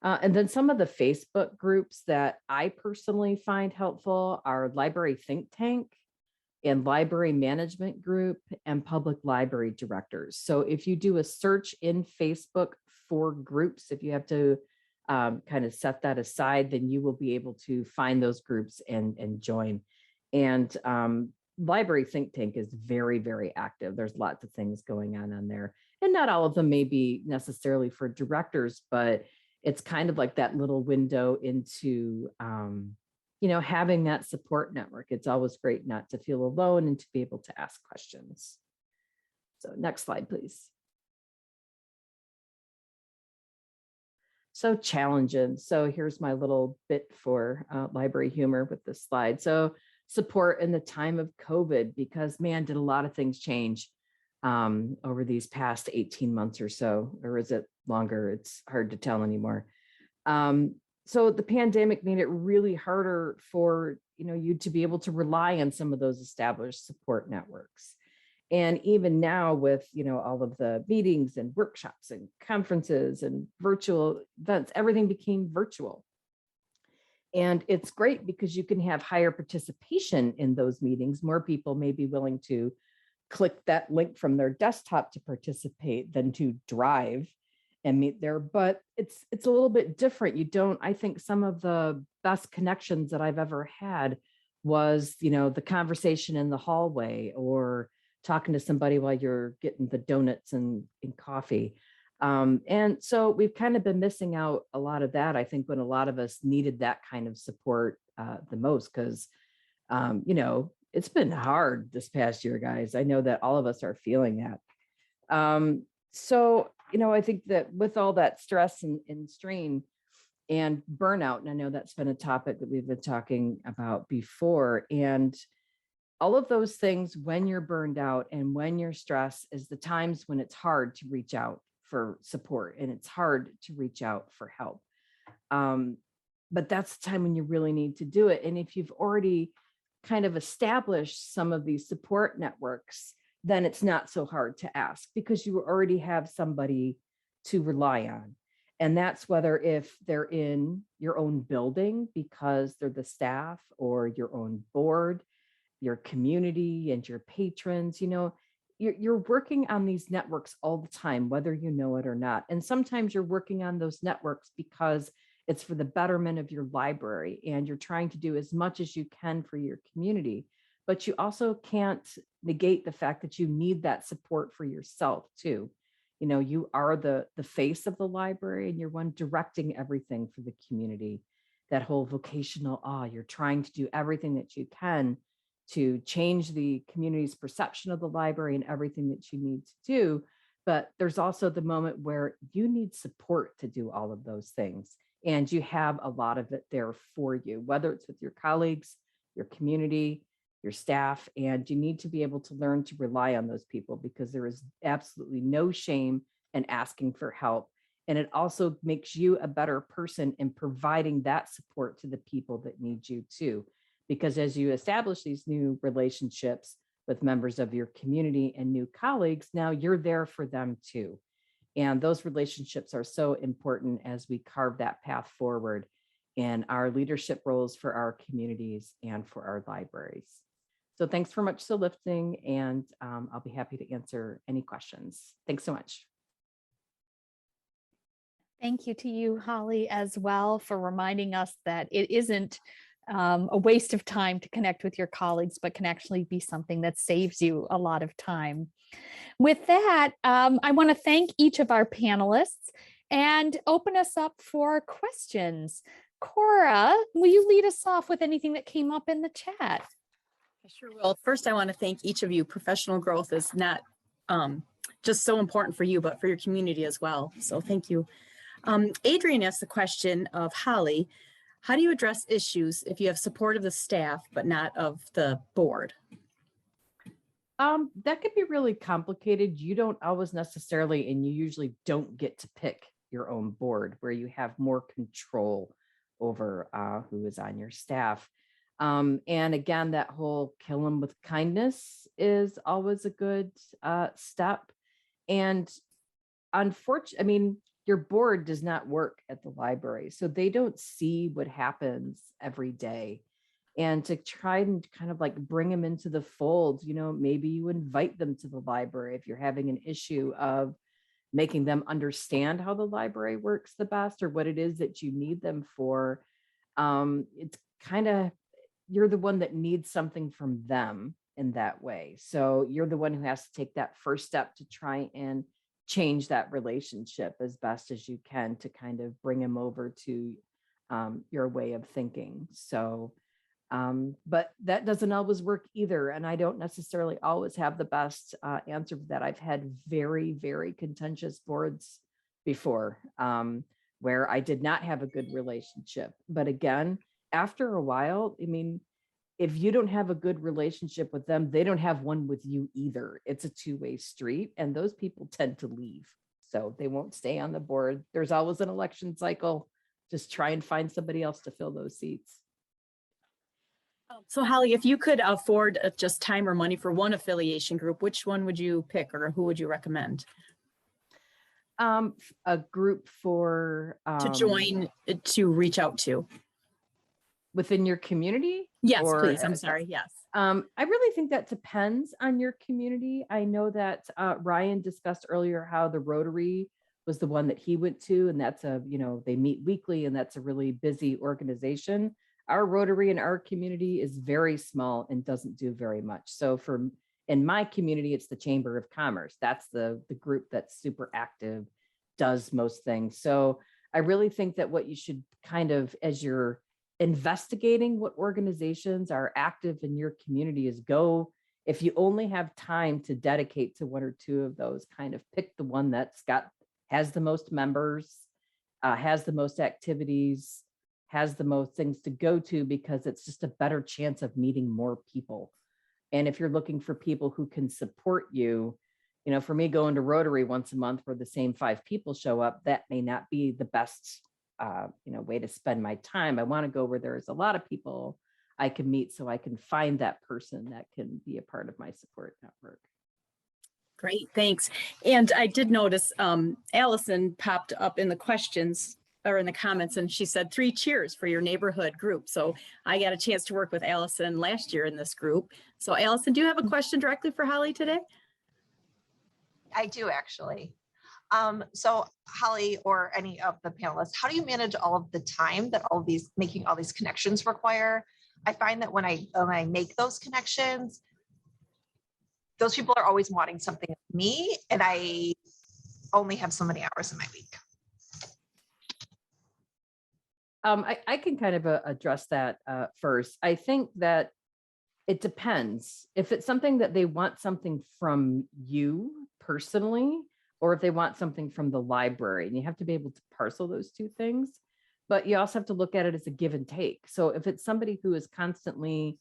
And then some of the Facebook groups that I personally find helpful are Library Think Tank and Library Management Group and Public Library Directors. So if you do a search in Facebook for groups, if you have to kind of set that aside, then you will be able to find those groups and join. And Library Think Tank is very, very active. There's lots of things going on there. And not all of them may be necessarily for directors, but it's kind of like that little window into having that support network. It's always great not to feel alone and to be able to ask questions. So next slide, please. So challenges. So here's my little bit for library humor with this slide. So support in the time of COVID, because man, did a lot of things change over these past 18 months or so, or is it longer? It's hard to tell anymore. So the pandemic made it really harder for you to be able to rely on some of those established support networks. And even now with all of the meetings and workshops and conferences and virtual events, everything became virtual. And it's great because you can have higher participation in those meetings. More people may be willing to click that link from their desktop to participate than to drive and meet there, but it's a little bit different. I think some of the best connections that I've ever had was, the conversation in the hallway or talking to somebody while you're getting the donuts and coffee. And so we've kind of been missing out a lot of that, I think, when a lot of us needed that kind of support the most, because, it's been hard this past year, guys. I know that all of us are feeling that. So, I think that with all that stress and strain and burnout, and I know that's been a topic that we've been talking about before, and all of those things, when you're burned out and when you're stressed, is the times when it's hard to reach out for support and it's hard to reach out for help. but that's the time when you really need to do it. And if you've already kind of established some of these support networks, then it's not so hard to ask because you already have somebody to rely on. And that's whether if they're in your own building because they're the staff, or your own board, your community and your patrons. You're working on these networks all the time, whether you know it or not. And sometimes you're working on those networks because it's for the betterment of your library and you're trying to do as much as you can for your community. But you also can't negate the fact that you need that support for yourself too. You are the face of the library and you're one directing everything for the community. That whole vocational, you're trying to do everything that you can to change the community's perception of the library and everything that you need to do. But there's also the moment where you need support to do all of those things. And you have a lot of it there for you, whether it's with your colleagues, your community, your staff, and you need to be able to learn to rely on those people because there is absolutely no shame in asking for help. And it also makes you a better person in providing that support to the people that need you too. Because as you establish these new relationships with members of your community and new colleagues, now you're there for them too. And those relationships are so important as we carve that path forward in our leadership roles for our communities and for our libraries. So thanks for much for lifting, and I'll be happy to answer any questions. Thanks so much. Thank you to you, Holly, as well, for reminding us that it isn't a waste of time to connect with your colleagues, but can actually be something that saves you a lot of time. With that, I want to thank each of our panelists and open us up for questions. Cora, will you lead us off with anything that came up in the chat? I sure will. First, I want to thank each of you. Professional growth is not just so important for you, but for your community as well. So thank you. Adrian asked the question of Holly, how do you address issues if you have support of the staff, but not of the board? That could be really complicated. You don't always necessarily, and you usually don't get to pick your own board where you have more control over who is on your staff. And again, that whole kill them with kindness is always a good step. And unfortunately, your board does not work at the library, so they don't see what happens every day. And to try and kind of like bring them into the fold, maybe you invite them to the library if you're having an issue of making them understand how the library works the best or what it is that you need them for. It's kind of, you're the one that needs something from them in that way. So you're the one who has to take that first step to try and change that relationship as best as you can to kind of bring them over to your way of thinking. So, but that doesn't always work either. And I don't necessarily always have the best answer for that. I've had very, very contentious boards before where I did not have a good relationship. But again, after a while, if you don't have a good relationship with them, they don't have one with you either. It's a two-way street, and those people tend to leave. So they won't stay on the board. There's always an election cycle. Just try and find somebody else to fill those seats. So Holly, if you could afford just time or money for one affiliation group, which one would you pick or who would you recommend? A group for to join, to reach out to. Within your community? Yes, please. I'm sorry. Yes. I really think that depends on your community. I know that Ryan discussed earlier how the Rotary was the one that he went to, and that's they meet weekly, and that's a really busy organization. Our Rotary in our community is very small and doesn't do very much. So in my community, it's the Chamber of Commerce. That's the group that's super active, does most things. So I really think that what you should kind of, as you're investigating what organizations are active in your community, is go, if you only have time to dedicate to one or two of those, kind of pick the one has the most members, has the most activities, has the most things to go to, because it's just a better chance of meeting more people. And if you're looking for people who can support you, for me, going to Rotary once a month where the same 5 people show up, that may not be the best way to spend my time. I want to go where there's a lot of people I can meet so I can find that person that can be a part of my support network. Great, thanks. And I did notice Allison popped up in the questions or in the comments, and she said 3 cheers for your neighborhood group. So I got a chance to work with Allison last year in this group. So Allison, do you have a question directly for Holly today? I do actually. So Holly or any of the panelists, how do you manage all of the time that making all these connections require? I find that when I make those connections, those people are always wanting something of me, and I only have so many hours in my week. I can kind of address that first. I think that it depends. If it's something that they want something from you personally, or if they want something from the library, and you have to be able to parcel those 2 things, but you also have to look at it as a give and take. So if it's somebody who is constantly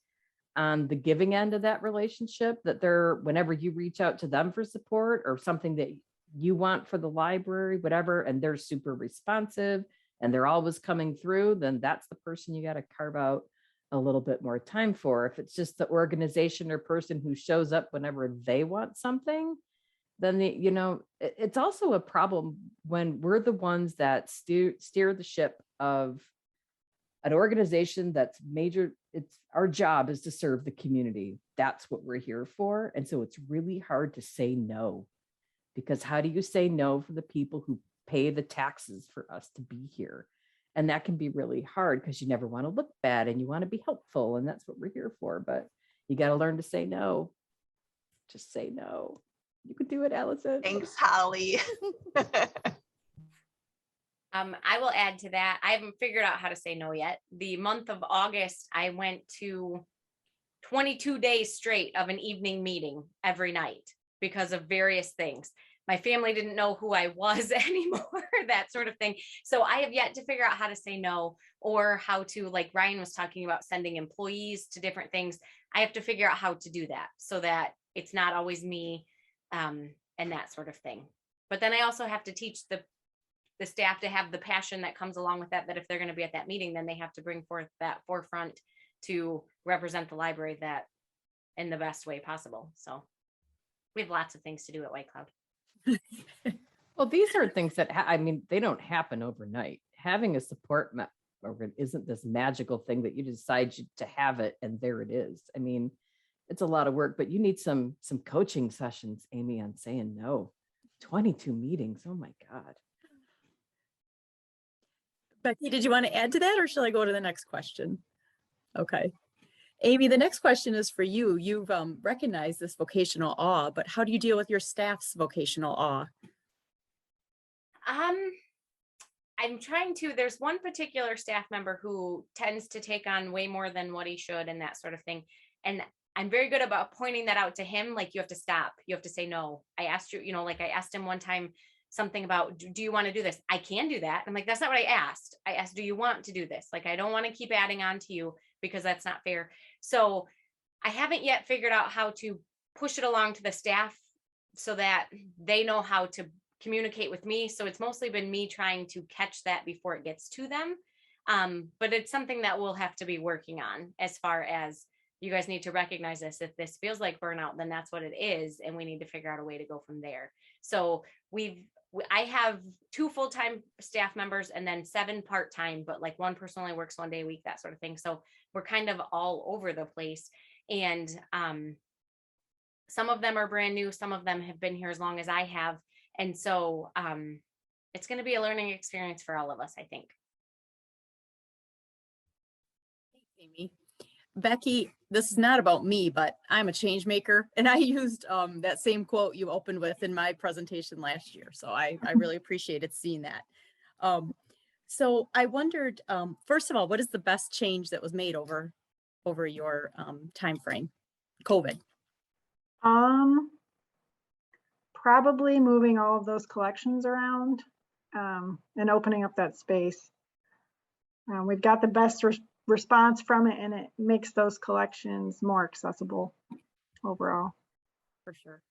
on the giving end of that relationship, that whenever you reach out to them for support or something that you want for the library, whatever, and they're super responsive and they're always coming through, then that's the person you got to carve out a little bit more time for. If it's just the organization or person who shows up whenever they want something, then it's also a problem when we're the ones that steer the ship of an organization that's major. Our job is to serve the community. That's what we're here for. And so it's really hard to say no, because how do you say no for the people who pay the taxes for us to be here? And that can be really hard because you never want to look bad and you want to be helpful. And that's what we're here for. But you got to learn to say no. Just say no. You could do it, Allison. Thanks, Holly. I will add to that. I haven't figured out how to say no yet. The month of August, I went to 22 days straight of an evening meeting every night because of various things. My family didn't know who I was anymore, that sort of thing. So I have yet to figure out how to say no, or how to, like Ryan was talking about, sending employees to different things. I have to figure out how to do that so that it's not always me and that sort of thing. But then I also have to teach the staff to have the passion that comes along with that if they're going to be at that meeting, then they have to bring forth that forefront to represent the library that in the best way possible. So we have lots of things to do at White Cloud. Well, these are things that, they don't happen overnight. Having a support organ isn't this magical thing that you decide to have it and there it is. It's a lot of work, but you need some coaching sessions, Amy, on saying no. 22 meetings. Oh my God. Becky, did you want to add to that, or shall I go to the next question? Okay. Amy, the next question is for you. You've recognized this vocational awe, but how do you deal with your staff's vocational awe? I'm trying to, there's one particular staff member who tends to take on way more than what he should and that sort of thing. And I'm very good about pointing that out to him. Like, you have to stop. You have to say no. I asked you, like I asked him one time something about, do you want to do this? I can do that. I'm like, that's not what I asked. I asked, do you want to do this? Like, I don't want to keep adding on to you because that's not fair. So I haven't yet figured out how to push it along to the staff so that they know how to communicate with me. So it's mostly been me trying to catch that before it gets to them. But it's something that we'll have to be working on, as far as you guys need to recognize this. If this feels like burnout, then that's what it is. And we need to figure out a way to go from there. So I have 2 full-time staff members and then 7 part-time, but like one person only works 1 day a week, that sort of thing. So we're kind of all over the place. And some of them are brand new. Some of them have been here as long as I have. And so it's going to be a learning experience for all of us, I think. Thanks, Amy. Becky, this is not about me, but I'm a change maker, and I used that same quote you opened with in my presentation last year. So I really appreciated seeing that. So I wondered, first of all, what is the best change that was made over your time frame, COVID? Probably moving all of those collections around and opening up that space. We've got the best response from it, and it makes those collections more accessible overall. For sure.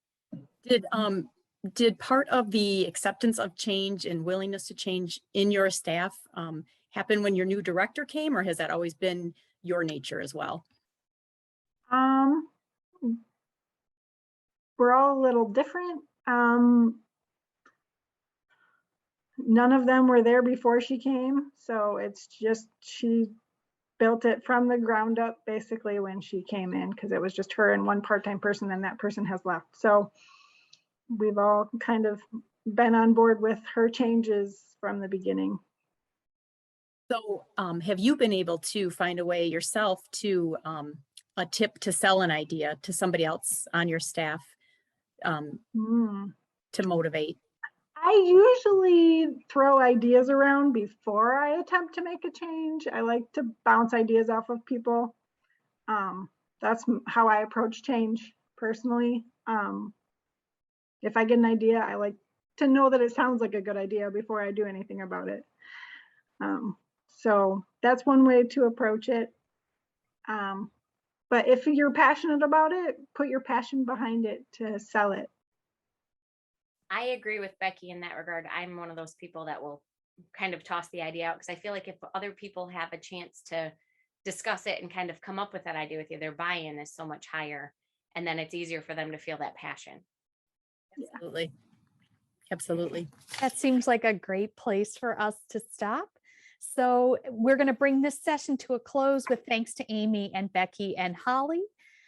Did did part of the acceptance of change and willingness to change in your staff happen when your new director came, or has that always been your nature as well? We're all a little different. None of them were there before she came, so it's just she built it from the ground up basically when she came in, because it was just her and one part-time person, and that person has left. So we've all kind of been on board with her changes from the beginning. So have you been able to find a way yourself to a tip to sell an idea to somebody else on your staff to motivate? I usually throw ideas around before I attempt to make a change. I like to bounce ideas off of people. That's how I approach change personally. If I get an idea, I like to know that it sounds like a good idea before I do anything about it. So that's one way to approach it. But if you're passionate about it, put your passion behind it to sell it. I agree with Becky in that regard. I'm one of those people that will kind of toss the idea out, because I feel like if other people have a chance to discuss it and kind of come up with that idea with you, their buy-in is so much higher, and then it's easier for them to feel that passion. Absolutely. Absolutely. That seems like a great place for us to stop. So we're going to bring this session to a close with thanks to Amy and Becky and Holly.